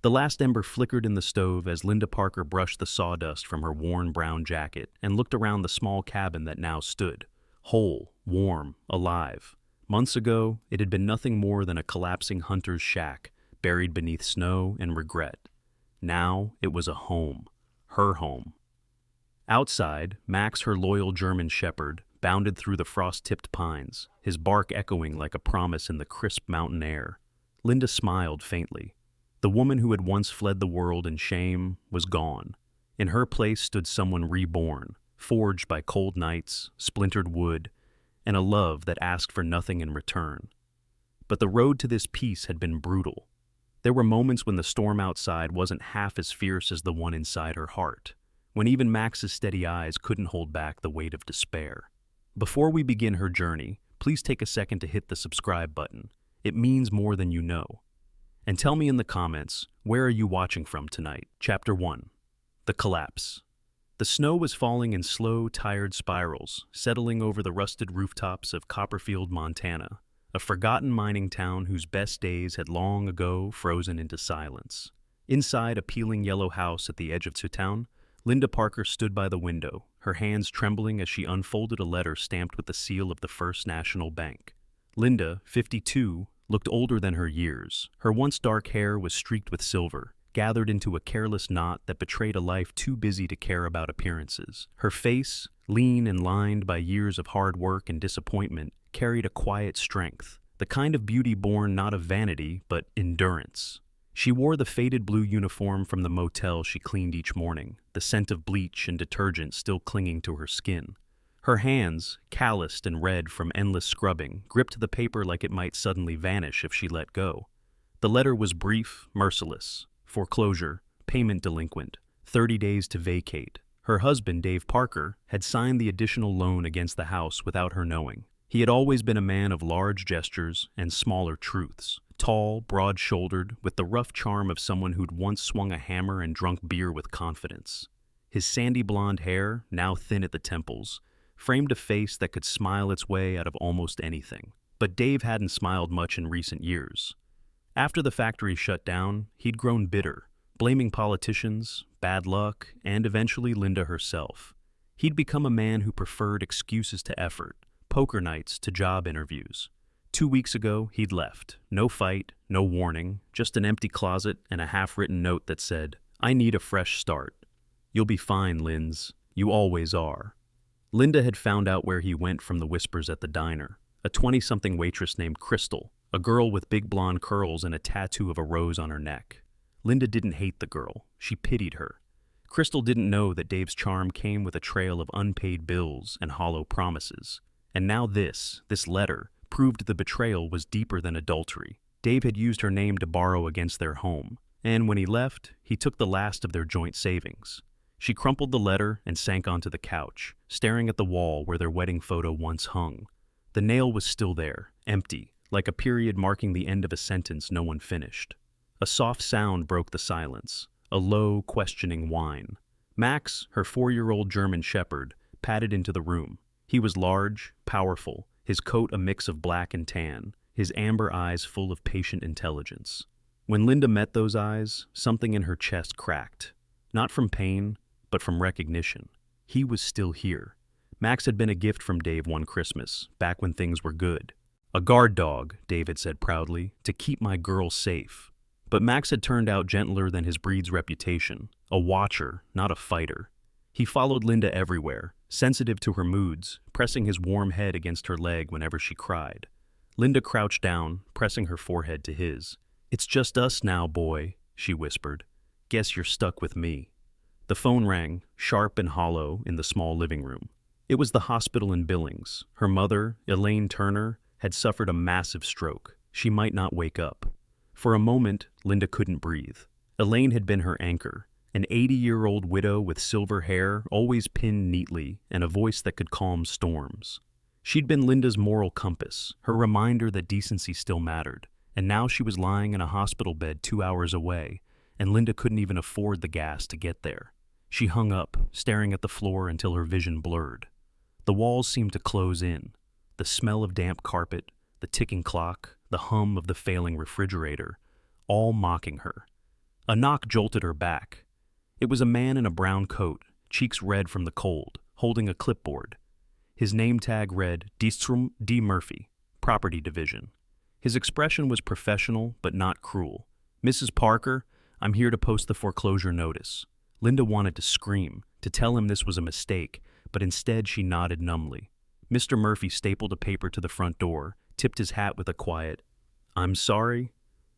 The last ember flickered in the stove as Linda Parker brushed the sawdust from her worn brown jacket and looked around the small cabin that now stood, whole, warm, alive. Months ago, it had been nothing more than a collapsing hunter's shack, buried beneath snow and regret. Now it was a home, her home. Outside, Max, her loyal German shepherd, bounded through the frost-tipped pines, his bark echoing like a promise in the crisp mountain air. Linda smiled faintly. The woman who had once fled the world in shame was gone. In her place stood someone reborn, forged by cold nights, splintered wood, and a love that asked for nothing in return. But the road to this peace had been brutal. There were moments when the storm outside wasn't half as fierce as the one inside her heart, when even Max's steady eyes couldn't hold back the weight of despair. Before we begin her journey, please take a second to hit the subscribe button. It means more than you know. And tell me in the comments, where are you watching from tonight? Chapter 1. The Collapse. The snow was falling in slow, tired spirals, settling over the rusted rooftops of Copperfield, Montana, a forgotten mining town whose best days had long ago frozen into silence. Inside a peeling yellow house at the edge of the town, Linda Parker stood by the window, her hands trembling as she unfolded a letter stamped with the seal of the First National Bank. Linda, 52, looked older than her years. Her once dark hair was streaked with silver, gathered into a careless knot that betrayed a life too busy to care about appearances. Her face, lean and lined by years of hard work and disappointment, carried a quiet strength, the kind of beauty born not of vanity, but endurance. She wore the faded blue uniform from the motel she cleaned each morning, the scent of bleach and detergent still clinging to her skin. Her hands, calloused and red from endless scrubbing, gripped the paper like it might suddenly vanish if she let go. The letter was brief, merciless. Foreclosure, payment delinquent, 30 days to vacate. Her husband, Dave Parker, had signed the additional loan against the house without her knowing. He had always been a man of large gestures and smaller truths. Tall, broad-shouldered, with the rough charm of someone who'd once swung a hammer and drunk beer with confidence. His sandy blonde hair, now thin at the temples, framed a face that could smile its way out of almost anything. But Dave hadn't smiled much in recent years. After the factory shut down, he'd grown bitter, blaming politicians, bad luck, and eventually Linda herself. He'd become a man who preferred excuses to effort, poker nights to job interviews. 2 weeks ago, he'd left. No fight, no warning, just an empty closet and a half-written note that said, "I need a fresh start. You'll be fine, Linz. You always are." Linda had found out where he went from the whispers at the diner. A 20-something waitress named Crystal, a girl with big blonde curls and a tattoo of a rose on her neck. Linda didn't hate the girl. She pitied her. Crystal didn't know that Dave's charm came with a trail of unpaid bills and hollow promises. And now this letter, proved the betrayal was deeper than adultery. Dave had used her name to borrow against their home, and when he left, he took the last of their joint savings. She crumpled the letter and sank onto the couch, staring at the wall where their wedding photo once hung. The nail was still there, empty, like a period marking the end of a sentence no one finished. A soft sound broke the silence, a low, questioning whine. Max, her 4-year-old German shepherd, padded into the room. He was large, powerful, his coat a mix of black and tan, his amber eyes full of patient intelligence. When Linda met those eyes, something in her chest cracked. Not from pain, but from recognition. He was still here. Max had been a gift from Dave one Christmas, back when things were good. "A guard dog," Dave had said proudly, "to keep my girl safe." But Max had turned out gentler than his breed's reputation, a watcher, not a fighter. He followed Linda everywhere, sensitive to her moods, pressing his warm head against her leg whenever she cried. Linda crouched down, pressing her forehead to his. "It's just us now, boy," she whispered. "Guess you're stuck with me." The phone rang, sharp and hollow, in the small living room. It was the hospital in Billings. Her mother, Elaine Turner, had suffered a massive stroke. She might not wake up. For a moment, Linda couldn't breathe. Elaine had been her anchor, an 80-year-old widow with silver hair, always pinned neatly, and a voice that could calm storms. She'd been Linda's moral compass, her reminder that decency still mattered, and now she was lying in a hospital bed 2 hours away, and Linda couldn't even afford the gas to get there. She hung up, staring at the floor until her vision blurred. The walls seemed to close in. The smell of damp carpet, the ticking clock, the hum of the failing refrigerator, all mocking her. A knock jolted her back. It was a man in a brown coat, cheeks red from the cold, holding a clipboard. His name tag read Dijkstrom D. Murphy, Property Division. His expression was professional but not cruel. "Mrs. Parker, I'm here to post the foreclosure notice." Linda wanted to scream, to tell him this was a mistake, but instead she nodded numbly. Mr. Murphy stapled a paper to the front door, tipped his hat with a quiet, "I'm sorry,"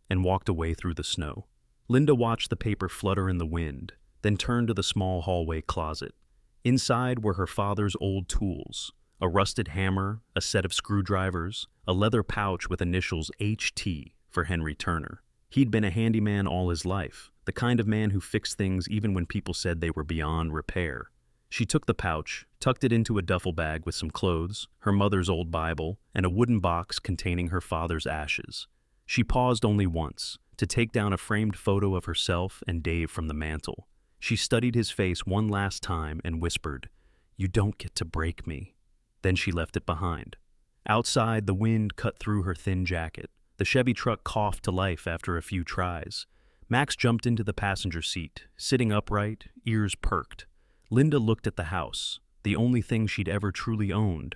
and walked away through the snow. Linda watched the paper flutter in the wind, then turned to the small hallway closet. Inside were her father's old tools, a rusted hammer, a set of screwdrivers, a leather pouch with initials HT for Henry Turner. He'd been a handyman all his life, the kind of man who fixed things even when people said they were beyond repair. She took the pouch, tucked it into a duffel bag with some clothes, her mother's old Bible, and a wooden box containing her father's ashes. She paused only once, to take down a framed photo of herself and Dave from the mantel. She studied his face one last time and whispered, "You don't get to break me." Then she left it behind. Outside, the wind cut through her thin jacket. The Chevy truck coughed to life after a few tries. Max jumped into the passenger seat, sitting upright, ears perked. Linda looked at the house, the only thing she'd ever truly owned,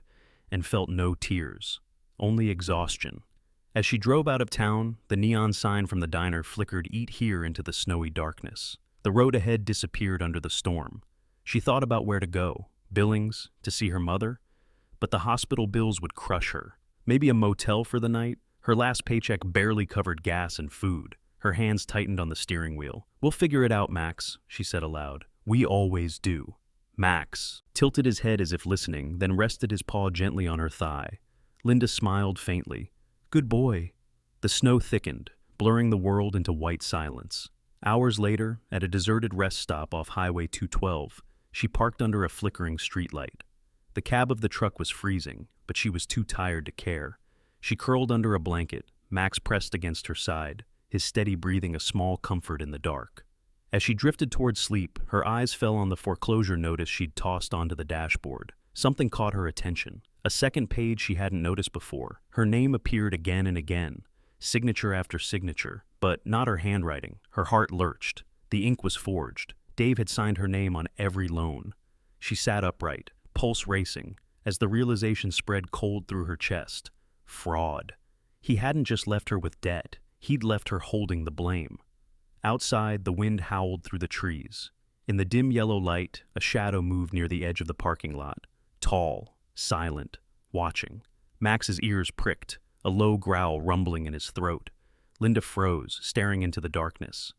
and felt no tears, only exhaustion. As she drove out of town, the neon sign from the diner flickered "Eat Here" into the snowy darkness. The road ahead disappeared under the storm. She thought about where to go, Billings, to see her mother, but the hospital bills would crush her. Maybe a motel for the night? Her last paycheck barely covered gas and food. Her hands tightened on the steering wheel. "We'll figure it out, Max," she said aloud. "We always do." Max tilted his head as if listening, then rested his paw gently on her thigh. Linda smiled faintly. "Good boy." The snow thickened, blurring the world into white silence. Hours later, at a deserted rest stop off Highway 212, she parked under a flickering streetlight. The cab of the truck was freezing, but she was too tired to care. She curled under a blanket, Max pressed against her side, his steady breathing a small comfort in the dark. As she drifted toward sleep, her eyes fell on the foreclosure notice she'd tossed onto the dashboard. Something caught her attention. A second page she hadn't noticed before. Her name appeared again and again, signature after signature, but not her handwriting. Her heart lurched. The ink was forged. Dave had signed her name on every loan. She sat upright, pulse racing, as the realization spread cold through her chest. Fraud. He hadn't just left her with debt. He'd left her holding the blame. Outside, the wind howled through the trees. In the dim yellow light, a shadow moved near the edge of the parking lot. Tall, silent, watching. Max's ears pricked, a low growl rumbling in his throat. Linda froze, staring into the darkness.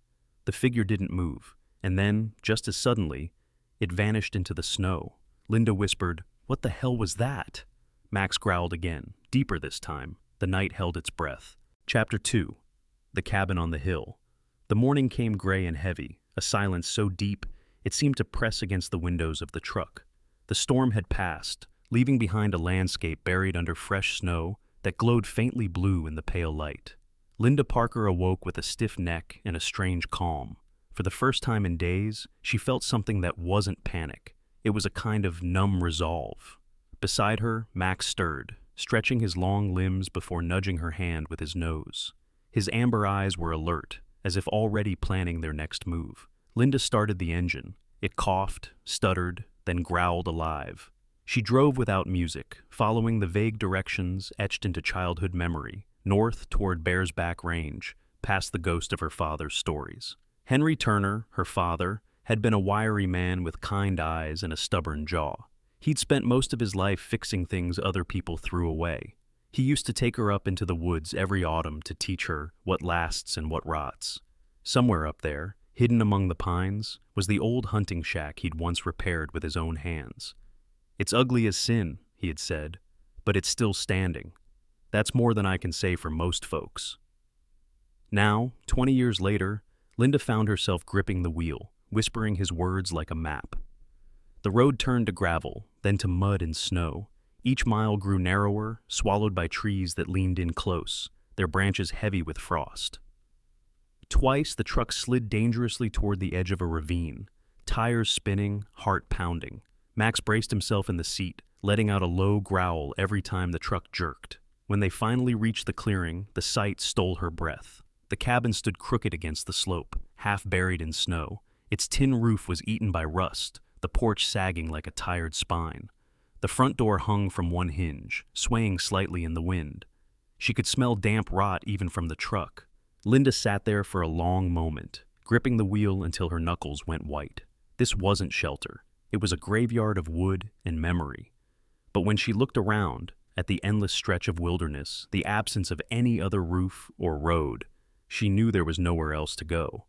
The figure didn't move, and then, just as suddenly, it vanished into the snow. Linda whispered, "What the hell was that?" Max growled again, deeper this time. The night held its breath. Chapter 2. The Cabin on the Hill. The morning came gray and heavy, a silence so deep it seemed to press against the windows of the truck. The storm had passed, leaving behind a landscape buried under fresh snow that glowed faintly blue in the pale light. Linda Parker awoke with a stiff neck and a strange calm. For the first time in days, she felt something that wasn't panic. It was a kind of numb resolve. Beside her, Max stirred, stretching his long limbs before nudging her hand with his nose. His amber eyes were alert, as if already planning their next move. Linda started the engine. It coughed, stuttered, then growled alive. She drove without music, following the vague directions etched into childhood memory, north toward Bears Back Range, past the ghost of her father's stories. Henry Turner, her father, had been a wiry man with kind eyes and a stubborn jaw. He'd spent most of his life fixing things other people threw away. He used to take her up into the woods every autumn to teach her what lasts and what rots. Somewhere up there, hidden among the pines, was the old hunting shack he'd once repaired with his own hands. "It's ugly as sin," he had said, "but it's still standing. That's more than I can say for most folks." Now, 20 years later, Linda found herself gripping the wheel, whispering his words like a map. The road turned to gravel, then to mud and snow. Each mile grew narrower, swallowed by trees that leaned in close, their branches heavy with frost. Twice the truck slid dangerously toward the edge of a ravine, tires spinning, heart pounding. Max braced himself in the seat, letting out a low growl every time the truck jerked. When they finally reached the clearing, the sight stole her breath. The cabin stood crooked against the slope, half buried in snow. Its tin roof was eaten by rust, the porch sagging like a tired spine. The front door hung from one hinge, swaying slightly in the wind. She could smell damp rot even from the truck. Linda sat there for a long moment, gripping the wheel until her knuckles went white. This wasn't shelter. It was a graveyard of wood and memory. But when she looked around, at the endless stretch of wilderness, the absence of any other roof or road, she knew there was nowhere else to go.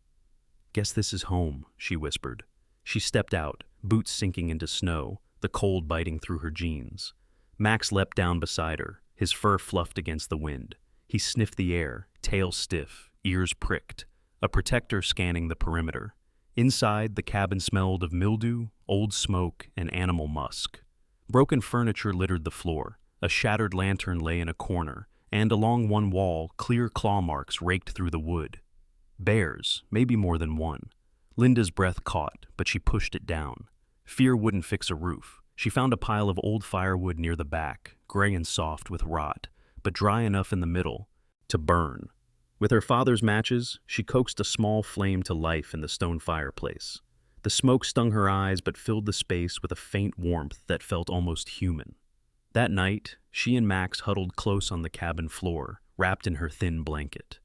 "Guess this is home," she whispered. She stepped out, boots sinking into snow, the cold biting through her jeans. Max leapt down beside her, his fur fluffed against the wind. He sniffed the air, tail stiff, ears pricked, a protector scanning the perimeter. Inside, the cabin smelled of mildew, old smoke, and animal musk. Broken furniture littered the floor. A shattered lantern lay in a corner, and along one wall, clear claw marks raked through the wood. Bears, maybe more than one. Linda's breath caught, but she pushed it down. Fear wouldn't fix a roof. She found a pile of old firewood near the back, gray and soft with rot, but dry enough in the middle to burn. With her father's matches, she coaxed a small flame to life in the stone fireplace. The smoke stung her eyes but filled the space with a faint warmth that felt almost human. That night, she and Max huddled close on the cabin floor, wrapped in her thin blanket.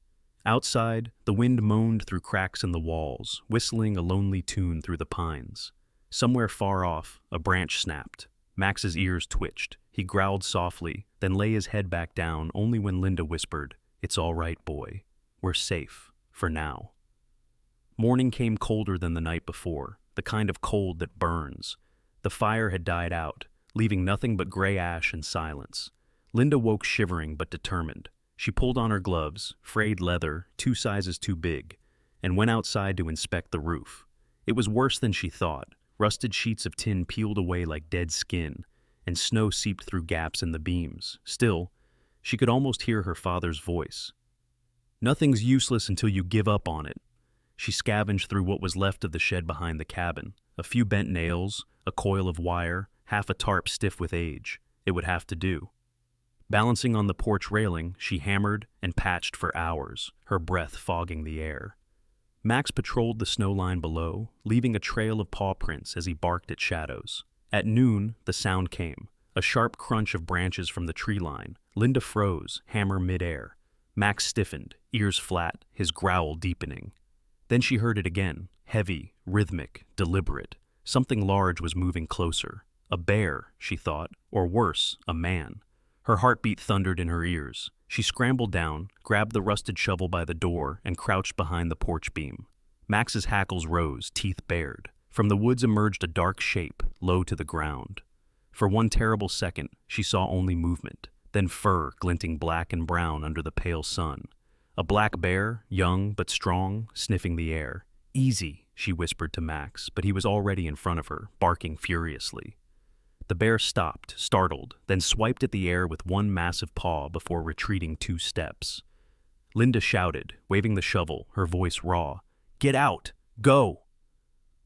Outside, the wind moaned through cracks in the walls, whistling a lonely tune through the pines. Somewhere far off, a branch snapped. Max's ears twitched. He growled softly, then lay his head back down only when Linda whispered, "It's all right, boy. We're safe, for now." Morning came colder than the night before, the kind of cold that burns. The fire had died out, leaving nothing but gray ash and silence. Linda woke shivering but determined. She pulled on her gloves, frayed leather, 2 sizes too big, and went outside to inspect the roof. It was worse than she thought. Rusted sheets of tin peeled away like dead skin, and snow seeped through gaps in the beams. Still, she could almost hear her father's voice. "Nothing's useless until you give up on it." She scavenged through what was left of the shed behind the cabin. A few bent nails, a coil of wire, half a tarp stiff with age. It would have to do. Balancing on the porch railing, she hammered and patched for hours, her breath fogging the air. Max patrolled the snow line below, leaving a trail of paw prints as he barked at shadows. At noon, the sound came, a sharp crunch of branches from the tree line. Linda froze, hammer midair. Max stiffened, ears flat, his growl deepening. Then she heard it again, heavy, rhythmic, deliberate. Something large was moving closer. A bear, she thought, or worse, a man. Her heartbeat thundered in her ears. She scrambled down, grabbed the rusted shovel by the door, and crouched behind the porch beam. Max's hackles rose, teeth bared. From the woods emerged a dark shape, low to the ground. For one terrible second, she saw only movement, then fur glinting black and brown under the pale sun. A black bear, young but strong, sniffing the air. "Easy," she whispered to Max, but he was already in front of her, barking furiously. The bear stopped, startled, then swiped at the air with one massive paw before retreating 2 steps. Linda shouted, waving the shovel, her voice raw, "Get out! Go!"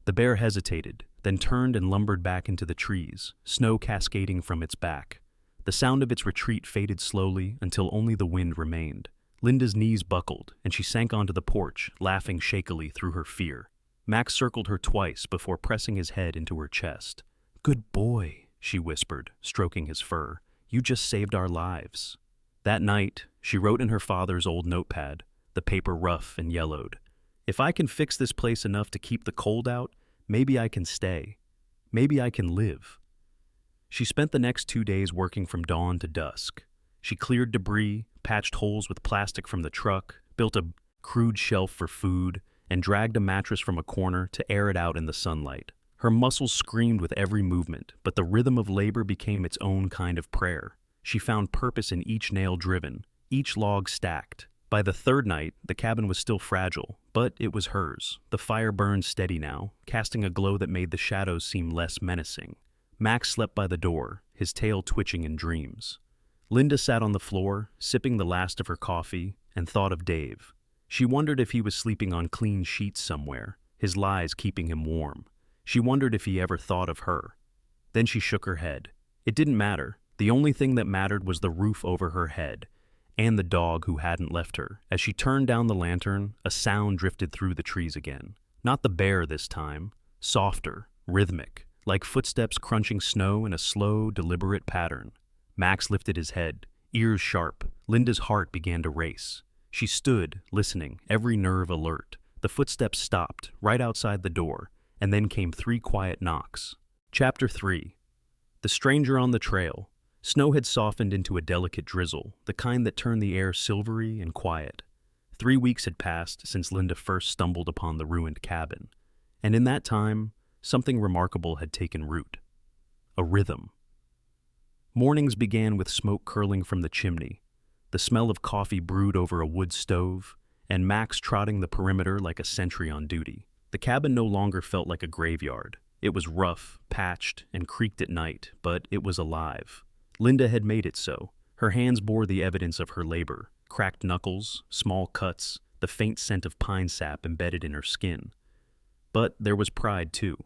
The bear hesitated, then turned and lumbered back into the trees, snow cascading from its back. The sound of its retreat faded slowly until only the wind remained. Linda's knees buckled, and she sank onto the porch, laughing shakily through her fear. Max circled her twice before pressing his head into her chest. "Good boy," she whispered, stroking his fur. "You just saved our lives." That night, she wrote in her father's old notepad, the paper rough and yellowed, "If I can fix this place enough to keep the cold out, maybe I can stay. Maybe I can live." She spent the next 2 days working from dawn to dusk. She cleared debris, patched holes with plastic from the truck, built a crude shelf for food, and dragged a mattress from a corner to air it out in the sunlight. Her muscles screamed with every movement, but the rhythm of labor became its own kind of prayer. She found purpose in each nail driven, each log stacked. By the 3rd night, the cabin was still fragile, but it was hers. The fire burned steady now, casting a glow that made the shadows seem less menacing. Max slept by the door, his tail twitching in dreams. Linda sat on the floor, sipping the last of her coffee, and thought of Dave. She wondered if he was sleeping on clean sheets somewhere, his lies keeping him warm. She wondered if he ever thought of her. Then she shook her head. It didn't matter. The only thing that mattered was the roof over her head, and the dog who hadn't left her. As she turned down the lantern, a sound drifted through the trees again. Not the bear this time, softer, rhythmic, like footsteps crunching snow in a slow, deliberate pattern. Max lifted his head, ears sharp. Linda's heart began to race. She stood, listening, every nerve alert. The footsteps stopped, right outside the door, and then came 3 quiet knocks. Chapter 3. The stranger on the trail. Snow had softened into a delicate drizzle, the kind that turned the air silvery and quiet. 3 weeks had passed since Linda first stumbled upon the ruined cabin, and in that time, something remarkable had taken root. A rhythm. Mornings began with smoke curling from the chimney, the smell of coffee brewed over a wood stove, and Max trotting the perimeter like a sentry on duty. The cabin no longer felt like a graveyard. It was rough, patched, and creaked at night, but it was alive. Linda had made it so. Her hands bore the evidence of her labor, cracked knuckles, small cuts, the faint scent of pine sap embedded in her skin. But there was pride, too.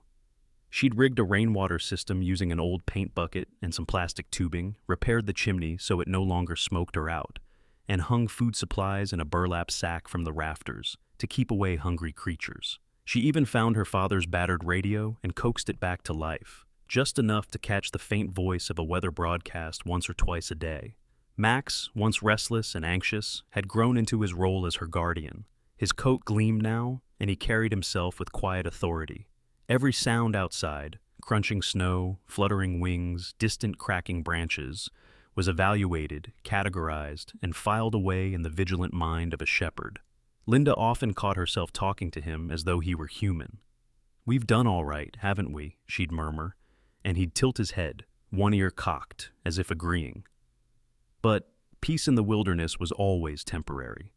She'd rigged a rainwater system using an old paint bucket and some plastic tubing, repaired the chimney so it no longer smoked her out, and hung food supplies in a burlap sack from the rafters to keep away hungry creatures. She even found her father's battered radio and coaxed it back to life, just enough to catch the faint voice of a weather broadcast once or twice a day. Max, once restless and anxious, had grown into his role as her guardian. His coat gleamed now, and he carried himself with quiet authority. Every sound outside, crunching snow, fluttering wings, distant cracking branches, was evaluated, categorized, and filed away in the vigilant mind of a shepherd. Linda often caught herself talking to him as though he were human. "We've done all right, haven't we?" she'd murmur, and he'd tilt his head, one ear cocked, as if agreeing. But peace in the wilderness was always temporary.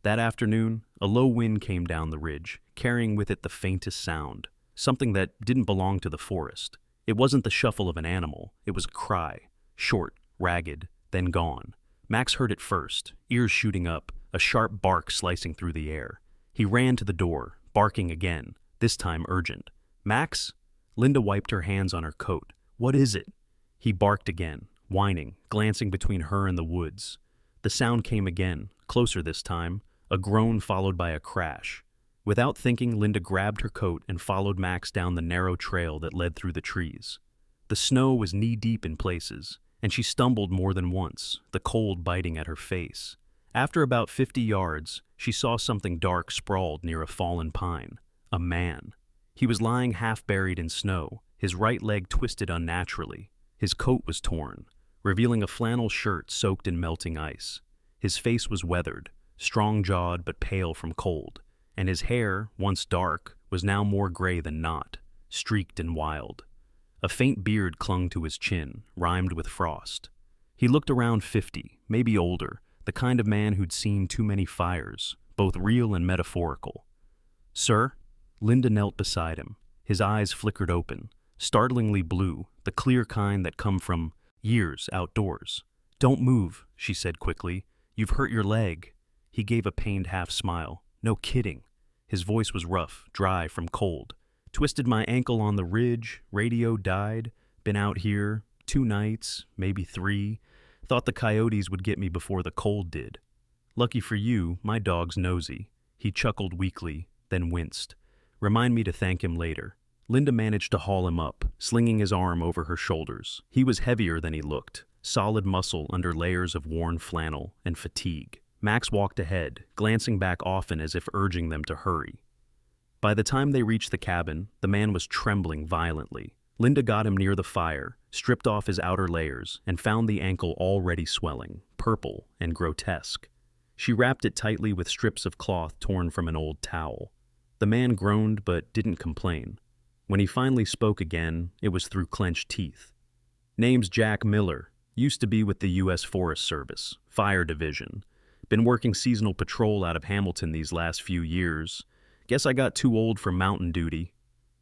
That afternoon, a low wind came down the ridge, carrying with it the faintest sound, something that didn't belong to the forest. It wasn't the shuffle of an animal, it was a cry, short, ragged, then gone. Max heard it first, ears shooting up, a sharp bark slicing through the air. He ran to the door, barking again, this time urgent. "Max?" Linda wiped her hands on her coat. "What is it?" He barked again, whining, glancing between her and the woods. The sound came again, closer this time, a groan followed by a crash. Without thinking, Linda grabbed her coat and followed Max down the narrow trail that led through the trees. The snow was knee-deep in places, and she stumbled more than once, the cold biting at her face. After about 50 yards, she saw something dark sprawled near a fallen pine. A man. He was lying half buried in snow, his right leg twisted unnaturally. His coat was torn, revealing a flannel shirt soaked in melting ice. His face was weathered, strong-jawed but pale from cold, and his hair, once dark, was now more gray than not, streaked and wild. A faint beard clung to his chin, rimed with frost. He looked around 50, maybe older, the kind of man who'd seen too many fires, both real and metaphorical. "Sir?" Linda knelt beside him. His eyes flickered open, startlingly blue, the clear kind that come from years outdoors. "Don't move," she said quickly. "You've hurt your leg." He gave a pained half-smile. "No kidding." His voice was rough, dry from cold. "Twisted my ankle on the ridge, radio died, been out here 2 nights, maybe 3. Thought the coyotes would get me before the cold did. Lucky for you, my dog's nosy." He chuckled weakly, then winced. "Remind me to thank him later." Linda managed to haul him up, slinging his arm over her shoulders. He was heavier than he looked, solid muscle under layers of worn flannel and fatigue. Max walked ahead, glancing back often as if urging them to hurry. By the time they reached the cabin, the man was trembling violently. Linda got him near the fire, stripped off his outer layers, and found the ankle already swelling, purple and grotesque. She wrapped it tightly with strips of cloth torn from an old towel. The man groaned but didn't complain. When he finally spoke again, it was through clenched teeth. "Name's Jack Miller. Used to be with the U.S. Forest Service, Fire Division. Been working seasonal patrol out of Hamilton these last few years. Guess I got too old for mountain duty."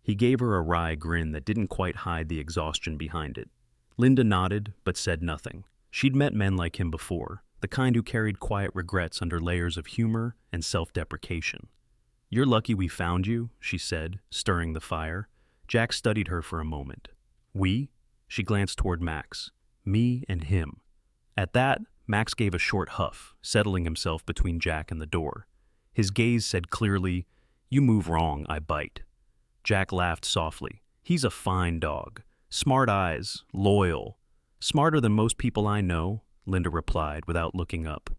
He gave her a wry grin that didn't quite hide the exhaustion behind it. Linda nodded, but said nothing. She'd met men like him before, the kind who carried quiet regrets under layers of humor and self-deprecation. "You're lucky we found you," she said, stirring the fire. Jack studied her for a moment. "We?" She glanced toward Max. "Me and him." At that, Max gave a short huff, settling himself between Jack and the door. His gaze said clearly, "You move wrong, I bite." Jack laughed softly. "He's a fine dog. Smart eyes, loyal. Smarter than most people I know," Linda replied without looking up.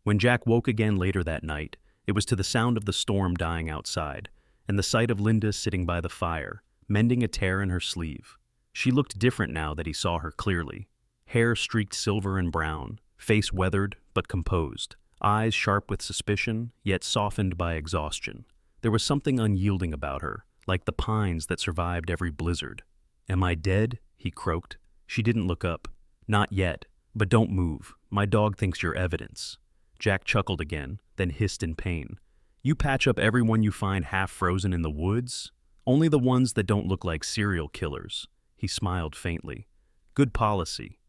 When Jack woke again later that night, it was to the sound of the storm dying outside, and the sight of Linda sitting by the fire, mending a tear in her sleeve. She looked different now that he saw her clearly. Hair streaked silver and brown, face weathered but composed, eyes sharp with suspicion, yet softened by exhaustion. There was something unyielding about her, like the pines that survived every blizzard. "Am I dead?" he croaked. She didn't look up. "Not yet, but don't move. My dog thinks you're evidence." Jack chuckled again, then hissed in pain. "You patch up everyone you find half frozen in the woods? Only the ones that don't look like serial killers." He smiled faintly. "Good policy."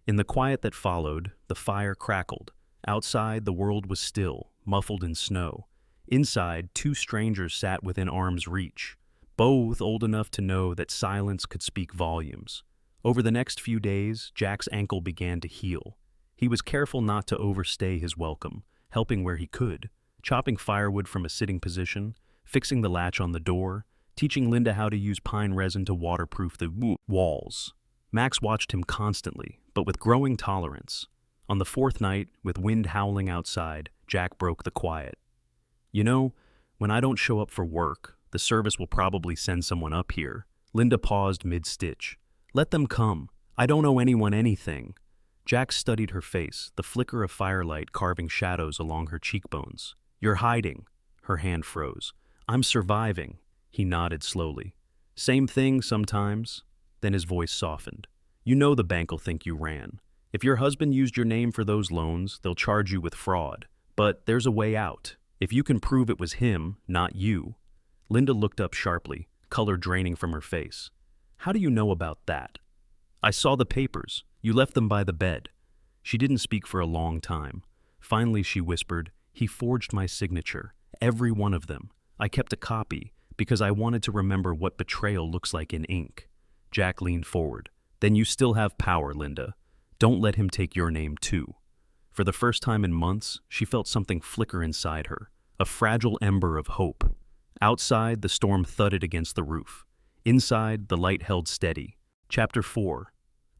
In the quiet that followed, the fire crackled. Outside, the world was still, muffled in snow. Inside, two strangers sat within arm's reach, both old enough to know that silence could speak volumes. Over the next few days, Jack's ankle began to heal. He was careful not to overstay his welcome, helping where he could, chopping firewood from a sitting position, fixing the latch on the door, teaching Linda how to use pine resin to waterproof the walls. Max watched him constantly, but with growing tolerance. On the fourth night, with wind howling outside, Jack broke the quiet. "You know, when I don't show up for work, the service will probably send someone up here." Linda paused mid-stitch. "Let them come. I don't owe anyone anything." Jack studied her face, the flicker of firelight carving shadows along her cheekbones. "You're hiding." Her hand froze. "I'm surviving." He nodded slowly. "Same thing sometimes." Then his voice softened. "You know the bank will think you ran. If your husband used your name for those loans, they'll charge you with fraud. But there's a way out. If you can prove it was him, not you." Linda looked up sharply, color draining from her face. "How do you know about that?" "I saw the papers. You left them by the bed." She didn't speak for a long time. Finally she whispered, "He forged my signature, every one of them. I kept a copy, because I wanted to remember what betrayal looks like in ink." Jack leaned forward. "Then you still have power, Linda. Don't let him take your name too." For the first time in months, she felt something flicker inside her, a fragile ember of hope. Outside, the storm thudded against the roof. Inside, the light held steady. Chapter 4.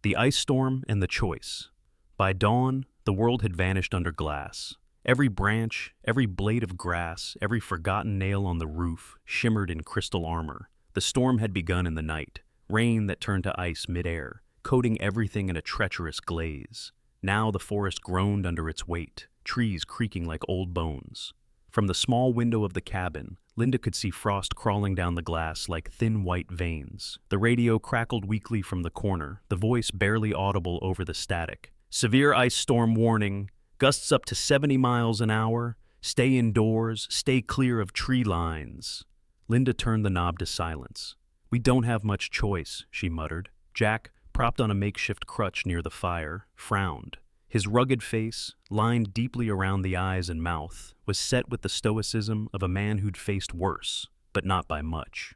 The Ice Storm and the Choice. By dawn, the world had vanished under glass. Every branch, every blade of grass, every forgotten nail on the roof shimmered in crystal armor. The storm had begun in the night, rain that turned to ice mid-air, coating everything in a treacherous glaze. Now the forest groaned under its weight, trees creaking like old bones. From the small window of the cabin, Linda could see frost crawling down the glass like thin white veins. The radio crackled weakly from the corner, the voice barely audible over the static. "Severe ice storm warning. Gusts up to 70 miles an hour. Stay indoors. Stay clear of tree lines." Linda turned the knob to silence. "We don't have much choice," she muttered. Jack, propped on a makeshift crutch near the fire, frowned. His rugged face, lined deeply around the eyes and mouth, was set with the stoicism of a man who'd faced worse, but not by much.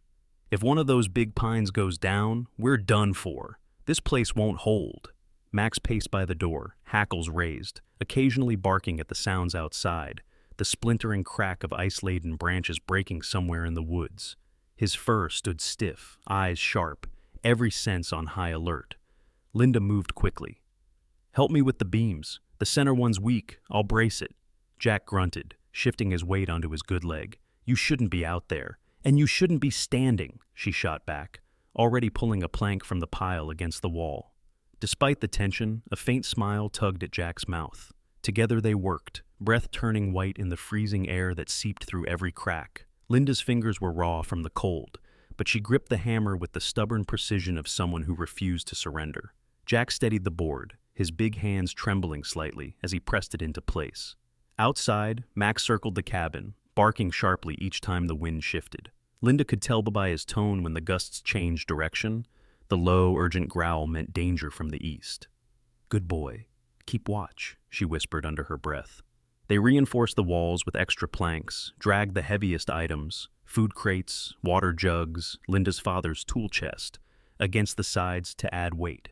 "If one of those big pines goes down, we're done for. This place won't hold." Max paced by the door, hackles raised, occasionally barking at the sounds outside, the splintering crack of ice-laden branches breaking somewhere in the woods. His fur stood stiff, eyes sharp, every sense on high alert. Linda moved quickly. "Help me with the beams. The center one's weak. I'll brace it." Jack grunted, shifting his weight onto his good leg. "You shouldn't be out there. And you shouldn't be standing," she shot back, already pulling a plank from the pile against the wall. Despite the tension, a faint smile tugged at Jack's mouth. Together they worked, breath turning white in the freezing air that seeped through every crack. Linda's fingers were raw from the cold, but she gripped the hammer with the stubborn precision of someone who refused to surrender. Jack steadied the board, his big hands trembling slightly as he pressed it into place. Outside, Max circled the cabin, barking sharply each time the wind shifted. Linda could tell by his tone when the gusts changed direction. The low, urgent growl meant danger from the east. "Good boy. Keep watch," she whispered under her breath. They reinforced the walls with extra planks, dragged the heaviest items, food crates, water jugs, Linda's father's tool chest, against the sides to add weight.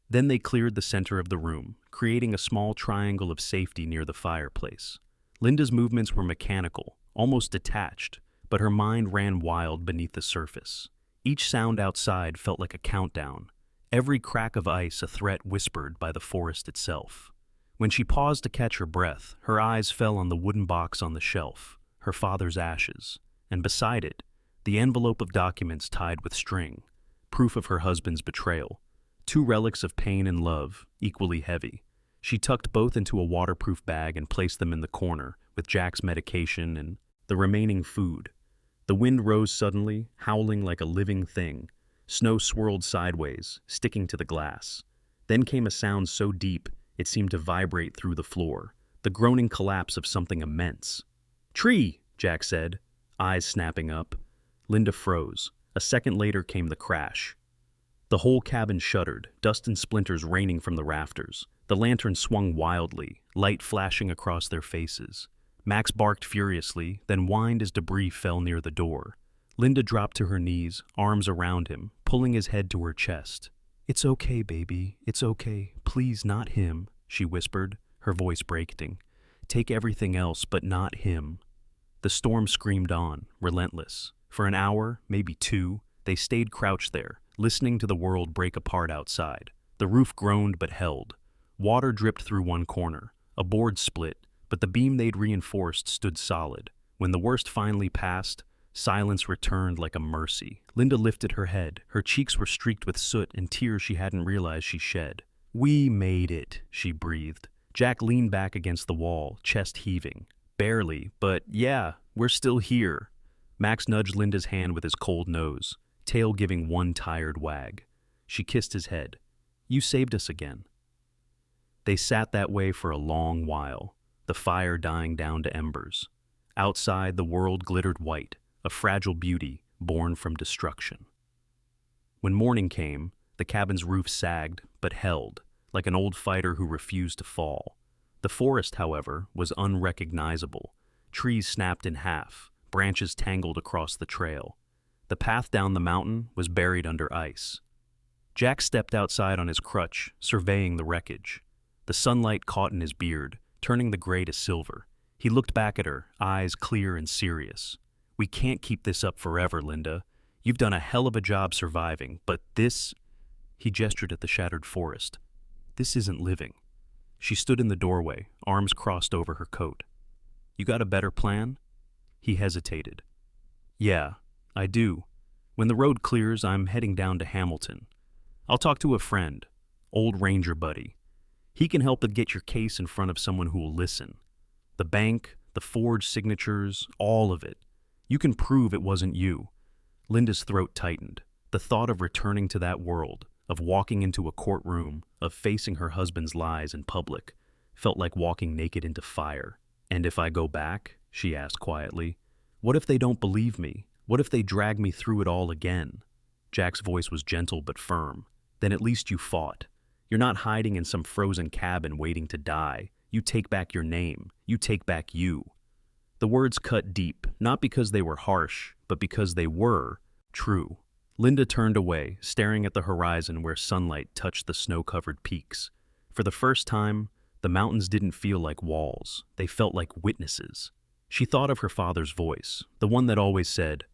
Then they cleared the center of the room, creating a small triangle of safety near the fireplace. Linda's movements were mechanical, almost detached, but her mind ran wild beneath the surface. Each sound outside felt like a countdown, every crack of ice a threat whispered by the forest itself. When she paused to catch her breath, her eyes fell on the wooden box on the shelf, her father's ashes, and beside it, the envelope of documents tied with string, proof of her husband's betrayal. Two relics of pain and love, equally heavy. She tucked both into a waterproof bag and placed them in the corner, with Jack's medication and the remaining food. The wind rose suddenly, howling like a living thing. Snow swirled sideways, sticking to the glass. Then came a sound so deep, it seemed to vibrate through the floor, the groaning collapse of something immense. "Tree!" Jack said, eyes snapping up. Linda froze. A second later came the crash. The whole cabin shuddered, dust and splinters raining from the rafters. The lantern swung wildly, light flashing across their faces. Max barked furiously, then whined as debris fell near the door. Linda dropped to her knees, arms around him, pulling his head to her chest. "It's okay, baby. It's okay. Please, not him," she whispered, her voice breaking. "Take everything else, but not him." The storm screamed on, relentless. For an hour, maybe two, they stayed crouched there, listening to the world break apart outside. The roof groaned but held. Water dripped through one corner. A board split, but the beam they'd reinforced stood solid. When the worst finally passed, silence returned like a mercy. Linda lifted her head. Her cheeks were streaked with soot and tears she hadn't realized she shed. "We made it," she breathed. Jack leaned back against the wall, chest heaving. "Barely, but yeah, we're still here." Max nudged Linda's hand with his cold nose, tail giving one tired wag. She kissed his head. "You saved us again." They sat that way for a long while, the fire dying down to embers. Outside, the world glittered white, a fragile beauty born from destruction. When morning came, the cabin's roof sagged, but held, like an old fighter who refused to fall. The forest, however, was unrecognizable. Trees snapped in half, branches tangled across the trail. The path down the mountain was buried under ice. Jack stepped outside on his crutch, surveying the wreckage. The sunlight caught in his beard, turning the gray to silver. He looked back at her, eyes clear and serious. "We can't keep this up forever, Linda. You've done a hell of a job surviving, but this—" He gestured at the shattered forest. "This isn't living." She stood in the doorway, arms crossed over her coat. "You got a better plan?" He hesitated. "Yeah, I do. When the road clears, I'm heading down to Hamilton. I'll talk to a friend, old ranger buddy. He can help get your case in front of someone who will listen. The bank, the forged signatures, all of it. You can prove it wasn't you." Linda's throat tightened. The thought of returning to that world, of walking into a courtroom, of facing her husband's lies in public, felt like walking naked into fire. "And if I go back?" she asked quietly. "What if they don't believe me? What if they drag me through it all again?" Jack's voice was gentle but firm. "Then at least you fought. You're not hiding in some frozen cabin waiting to die. You take back your name. You take back you." The words cut deep, not because they were harsh, but because they were true. Linda turned away, staring at the horizon where sunlight touched the snow-covered peaks. For the first time, the mountains didn't feel like walls. They felt like witnesses. She thought of her father's voice, the one that always said,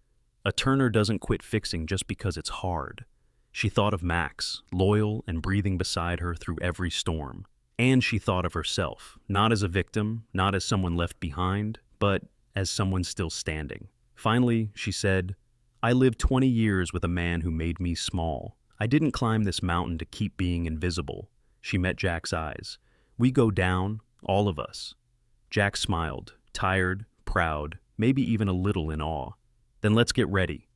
"A Turner doesn't quit fixing just because it's hard." She thought of Max, loyal and breathing beside her through every storm. And she thought of herself, not as a victim, not as someone left behind, but as someone still standing. Finally, she said, "I lived 20 years with a man who made me small. I didn't climb this mountain to keep being invisible." She met Jack's eyes. "We go down, all of us." Jack smiled, tired, proud, maybe even a little in awe. "Then let's get ready."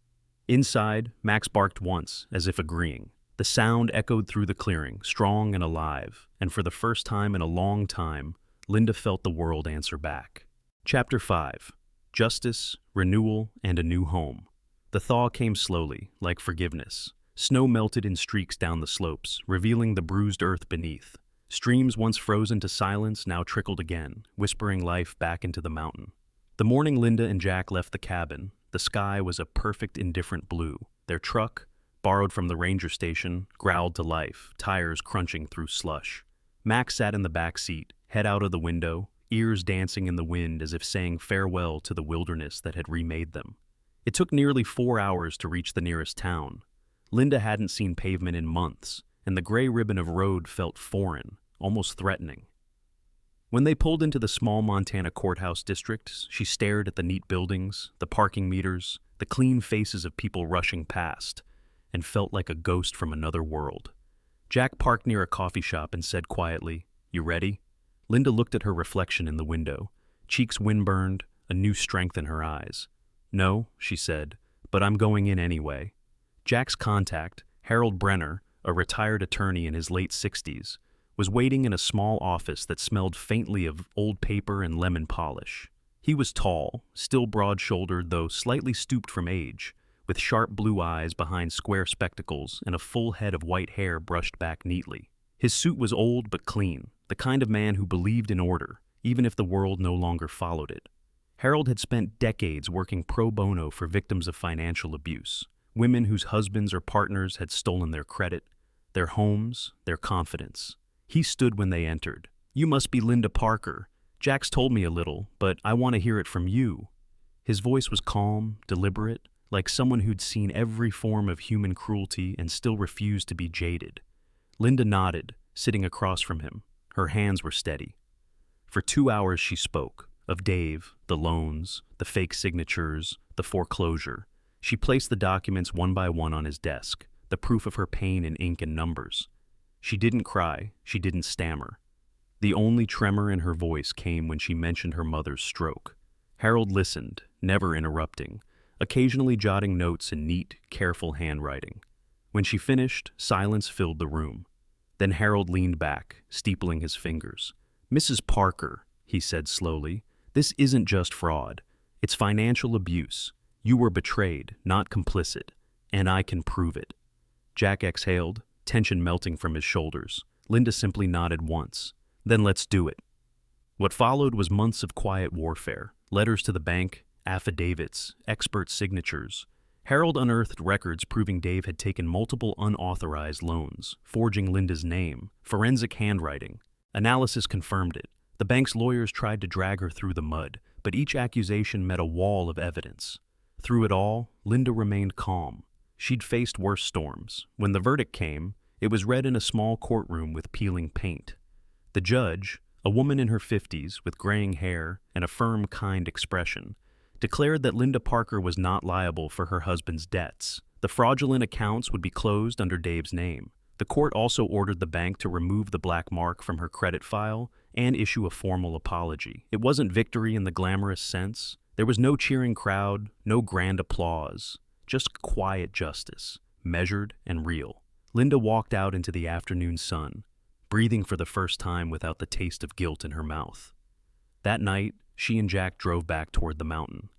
Inside, Max barked once, as if agreeing. The sound echoed through the clearing, strong and alive, and for the first time in a long time, Linda felt the world answer back. Chapter 5. Justice, Renewal, and a New Home. The thaw came slowly, like forgiveness. Snow melted in streaks down the slopes, revealing the bruised earth beneath. Streams once frozen to silence now trickled again, whispering life back into the mountain. The morning Linda and Jack left the cabin, the sky was a perfect indifferent blue. Their truck, borrowed from the ranger station, growled to life, tires crunching through slush. Max sat in the back seat, head out of the window, ears dancing in the wind as if saying farewell to the wilderness that had remade them. It took nearly 4 hours to reach the nearest town. Linda hadn't seen pavement in months, and the gray ribbon of road felt foreign, almost threatening. When they pulled into the small Montana courthouse district, she stared at the neat buildings, the parking meters, the clean faces of people rushing past, and felt like a ghost from another world. Jack parked near a coffee shop and said quietly, "You ready?" Linda looked at her reflection in the window, cheeks windburned, a new strength in her eyes. "No," she said, "but I'm going in anyway." Jack's contact, Harold Brenner, a retired attorney in his late 60s, was waiting in a small office that smelled faintly of old paper and lemon polish. He was tall, still broad-shouldered though slightly stooped from age, with sharp blue eyes behind square spectacles and a full head of white hair brushed back neatly. His suit was old but clean, the kind of man who believed in order, even if the world no longer followed it. Harold had spent decades working pro bono for victims of financial abuse, women whose husbands or partners had stolen their credit, their homes, their confidence. He stood when they entered. "You must be Linda Parker. Jack's told me a little, but I want to hear it from you." His voice was calm, deliberate, like someone who'd seen every form of human cruelty and still refused to be jaded. Linda nodded, sitting across from him. Her hands were steady. For 2 hours she spoke, of Dave, the loans, the fake signatures, the foreclosure. She placed the documents one by one on his desk, the proof of her pain in ink and numbers. She didn't cry, she didn't stammer. The only tremor in her voice came when she mentioned her mother's stroke. Harold listened, never interrupting, occasionally jotting notes in neat, careful handwriting. When she finished, silence filled the room. Then Harold leaned back, steepling his fingers. "Mrs. Parker," he said slowly, "this isn't just fraud. It's financial abuse. You were betrayed, not complicit, and I can prove it." Jack exhaled, tension melting from his shoulders. Linda simply nodded once. "Then let's do it." What followed was months of quiet warfare, letters to the bank, affidavits, expert signatures. Harold unearthed records proving Dave had taken multiple unauthorized loans, forging Linda's name, forensic handwriting. Analysis confirmed it. The bank's lawyers tried to drag her through the mud, but each accusation met a wall of evidence. Through it all, Linda remained calm. She'd faced worse storms. When the verdict came, it was read in a small courtroom with peeling paint. The judge, a woman in her 50s with graying hair and a firm, kind expression, declared that Linda Parker was not liable for her husband's debts. The fraudulent accounts would be closed under Dave's name. The court also ordered the bank to remove the black mark from her credit file and issue a formal apology. It wasn't victory in the glamorous sense. There was no cheering crowd, no grand applause, just quiet justice, measured and real. Linda walked out into the afternoon sun, breathing for the first time without the taste of guilt in her mouth. That night, she and Jack drove back toward the mountain.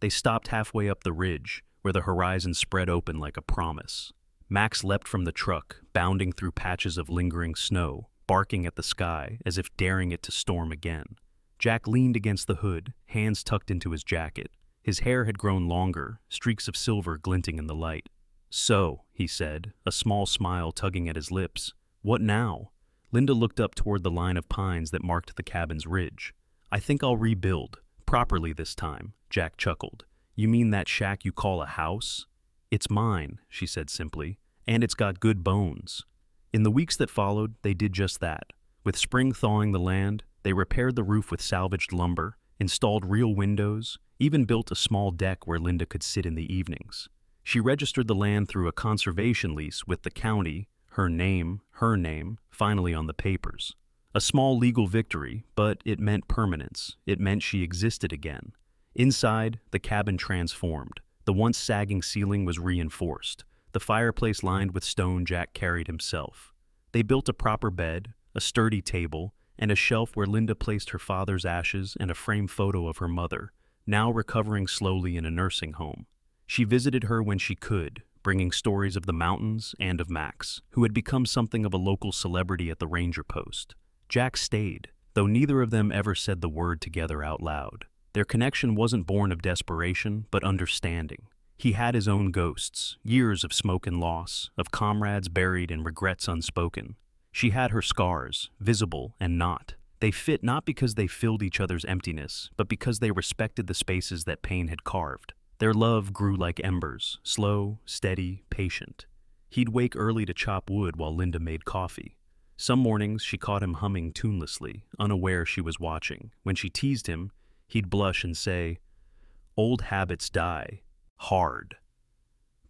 They stopped halfway up the ridge, where the horizon spread open like a promise. Max leapt from the truck, bounding through patches of lingering snow, barking at the sky as if daring it to storm again. Jack leaned against the hood, hands tucked into his jacket. His hair had grown longer, streaks of silver glinting in the light. "So," he said, a small smile tugging at his lips, "what now?" Linda looked up toward the line of pines that marked the cabin's ridge. "I think I'll rebuild, properly this time," Jack chuckled. "You mean that shack you call a house?" "It's mine," she said simply, "and it's got good bones." In the weeks that followed, they did just that. With spring thawing the land, they repaired the roof with salvaged lumber, installed real windows, even built a small deck where Linda could sit in the evenings. She registered the land through a conservation lease with the county, her name, finally on the papers. A small legal victory, but it meant permanence. It meant she existed again. Inside, the cabin transformed. The once sagging ceiling was reinforced. The fireplace lined with stone Jack carried himself. They built a proper bed, a sturdy table, and a shelf where Linda placed her father's ashes and a framed photo of her mother, now recovering slowly in a nursing home. She visited her when she could, bringing stories of the mountains and of Max, who had become something of a local celebrity at the ranger post. Jack stayed, though neither of them ever said the word together out loud. Their connection wasn't born of desperation, but understanding. He had his own ghosts, years of smoke and loss, of comrades buried and regrets unspoken. She had her scars, visible and not. They fit not because they filled each other's emptiness, but because they respected the spaces that pain had carved. Their love grew like embers, slow, steady, patient. He'd wake early to chop wood while Linda made coffee. Some mornings she caught him humming tunelessly, unaware she was watching. When she teased him, he'd blush and say, "Old habits die. Hard."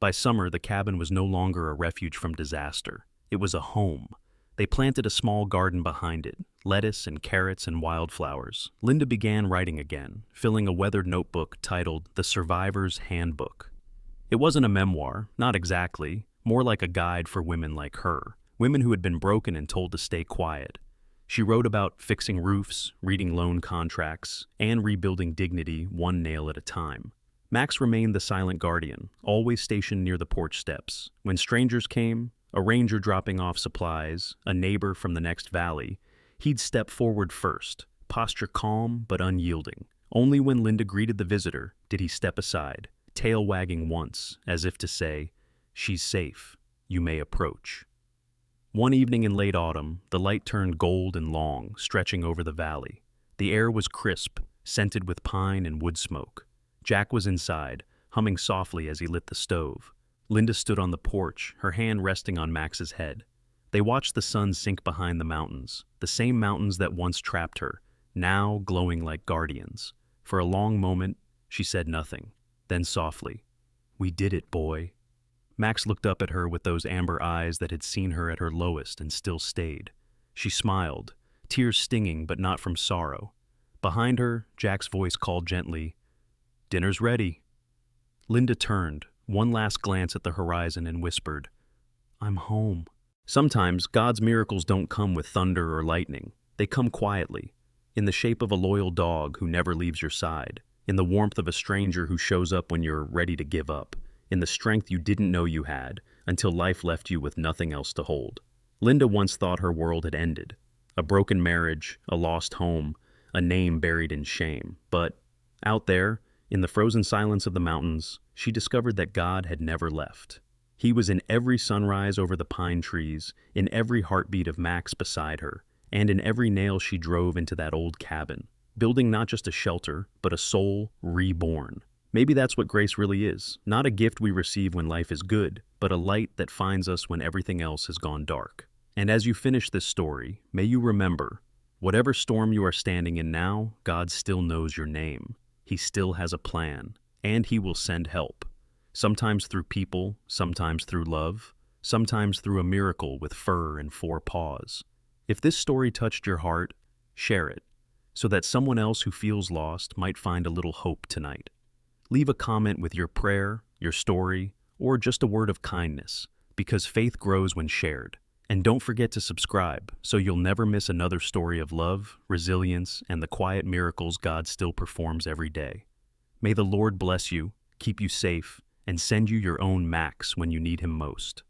By summer, the cabin was no longer a refuge from disaster. It was a home. They planted a small garden behind it, lettuce and carrots and wildflowers. Linda began writing again, filling a weathered notebook titled The Survivor's Handbook. It wasn't a memoir, not exactly, more like a guide for women like her, women who had been broken and told to stay quiet. She wrote about fixing roofs, reading loan contracts, and rebuilding dignity one nail at a time. Max remained the silent guardian, always stationed near the porch steps. When strangers came, a ranger dropping off supplies, a neighbor from the next valley, he'd step forward first, posture calm but unyielding. Only when Linda greeted the visitor did he step aside, tail wagging once, as if to say, "She's safe. You may approach." One evening in late autumn, the light turned gold and long, stretching over the valley. The air was crisp, scented with pine and wood smoke. Jack was inside, humming softly as he lit the stove. Linda stood on the porch, her hand resting on Max's head. They watched the sun sink behind the mountains, the same mountains that once trapped her, now glowing like guardians. For a long moment, she said nothing. Then softly, "We did it, boy." Max looked up at her with those amber eyes that had seen her at her lowest and still stayed. She smiled, tears stinging but not from sorrow. Behind her, Jack's voice called gently, "Dinner's ready." Linda turned, one last glance at the horizon, and whispered, "I'm home." Sometimes God's miracles don't come with thunder or lightning. They come quietly, in the shape of a loyal dog who never leaves your side, in the warmth of a stranger who shows up when you're ready to give up, in the strength you didn't know you had until life left you with nothing else to hold. Linda once thought her world had ended. A broken marriage, a lost home, a name buried in shame. But out there, in the frozen silence of the mountains, she discovered that God had never left. He was in every sunrise over the pine trees, in every heartbeat of Max beside her, and in every nail she drove into that old cabin, building not just a shelter, but a soul reborn. Maybe that's what grace really is, not a gift we receive when life is good, but a light that finds us when everything else has gone dark. And as you finish this story, may you remember, whatever storm you are standing in now, God still knows your name. He still has a plan, and He will send help. Sometimes through people, sometimes through love, sometimes through a miracle with fur and four paws. If this story touched your heart, share it, so that someone else who feels lost might find a little hope tonight. Leave a comment with your prayer, your story, or just a word of kindness, because faith grows when shared. And don't forget to subscribe, so you'll never miss another story of love, resilience, and the quiet miracles God still performs every day. May the Lord bless you, keep you safe, and send you your own Max when you need Him most.